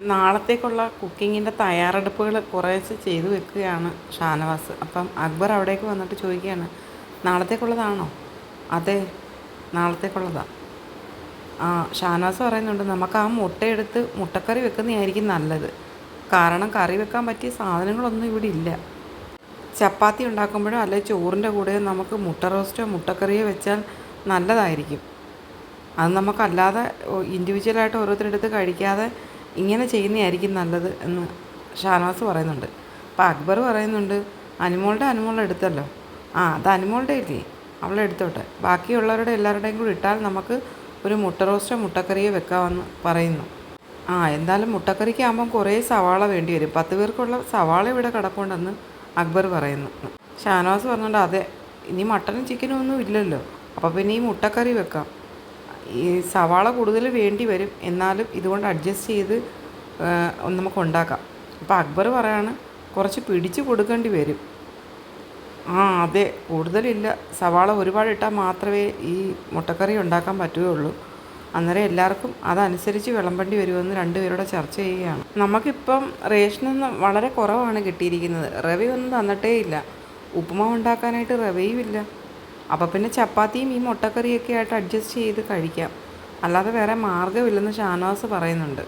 നാളത്തേക്കുള്ള കുക്കിങ്ങിൻ്റെ തയ്യാറെടുപ്പുകൾ കുറേശ്ശെ ചെയ്തു വെക്കുകയാണ് ഷാനവാസ്. അപ്പം അക്ബർ അവിടേക്ക് വന്നിട്ട് ചോദിക്കുകയാണ്, നാളത്തേക്കുള്ളതാണോ? അതെ, നാളത്തേക്കുള്ളതാണ്. ഷാനവാസ് പറയുന്നുണ്ട്, നമുക്ക് ആ മുട്ടയെടുത്ത് മുട്ടക്കറി വെക്കുന്നതായിരിക്കും നല്ലത്. കാരണം കറി വെക്കാൻ പറ്റിയ സാധനങ്ങളൊന്നും ഇവിടെ ഇല്ല. ചപ്പാത്തി ഉണ്ടാക്കുമ്പോഴോ അല്ലെങ്കിൽ ചോറിൻ്റെ കൂടെയോ നമുക്ക് മുട്ട റോസ്റ്റോ മുട്ടക്കറിയോ വെച്ചാൽ നല്ലതായിരിക്കും. അത് നമുക്കല്ലാതെ ഇൻഡിവിജ്വലായിട്ട് ഓരോരുത്തരെടുത്ത് കഴിക്കാതെ ഇങ്ങനെ ചെയ്യുന്നതായിരിക്കും നല്ലത് എന്ന് ഷാനവാസ് പറയുന്നുണ്ട്. അപ്പോൾ അക്ബർ പറയുന്നുണ്ട്, അനുമോളുടെ എടുത്തല്ലോ. അത് അനുമോളുടെ ഇല്ലേ, അവളെടുത്തോട്ടെ. ബാക്കിയുള്ളവരുടെ എല്ലാവരുടെയും കൂടി ഇട്ടാൽ നമുക്ക് ഒരു മുട്ട റോസ്റ്റോ മുട്ടക്കറിയോ വെക്കാമെന്ന് പറയുന്നു. എന്തായാലും മുട്ടക്കറിക്ക് ആകുമ്പം കുറേ സവാള വേണ്ടി വരും. 10 പേർക്കുള്ള സവാള ഇവിടെ കിടപ്പുണ്ടെന്ന് അക്ബർ പറയുന്നു. ഷാനവാസ് പറഞ്ഞുകൊണ്ട്, അതെ, ഇനി മട്ടനും ചിക്കനും ഒന്നും ഇല്ലല്ലോ, അപ്പോൾ പിന്നെ ഈ മുട്ടക്കറി വെക്കാം. ഈ സവാള കൂടുതൽ വേണ്ടി വരും, എന്നാലും ഇതുകൊണ്ട് അഡ്ജസ്റ്റ് ചെയ്ത് നമുക്ക് ഉണ്ടാക്കാം. അപ്പോൾ അക്ബർ പറയാണ്, കുറച്ച് പിടിച്ച് കൊടുക്കേണ്ടി വരും. അതെ, കൂടുതലില്ല, സവാള ഒരുപാട് ഇട്ടാൽ മാത്രമേ ഈ മുട്ടക്കറി ഉണ്ടാക്കാൻ പറ്റുകയുള്ളൂ. അന്നേരം എല്ലാവർക്കും അതനുസരിച്ച് വിളമ്പേണ്ടി വരുമെന്ന് രണ്ടുപേരുടെ ചർച്ച ചെയ്യുകയാണ്. നമുക്കിപ്പം റേഷനൊന്നും വളരെ കുറവാണ് കിട്ടിയിരിക്കുന്നത്. റവയൊന്നും തന്നിട്ടേ ഇല്ല. ഉപ്പുമാവ് ഉണ്ടാക്കാനായിട്ട് റവയും ഇല്ല. അപ്പോൾ പിന്നെ ചപ്പാത്തിയും ഈ മുട്ടക്കറിയൊക്കെ ആയിട്ട് അഡ്ജസ്റ്റ് ചെയ്ത് കഴിക്കാം, അല്ലാതെ വേറെ മാർഗ്ഗമില്ലെന്ന് ഷാനവാസ് പറയുന്നുണ്ട്.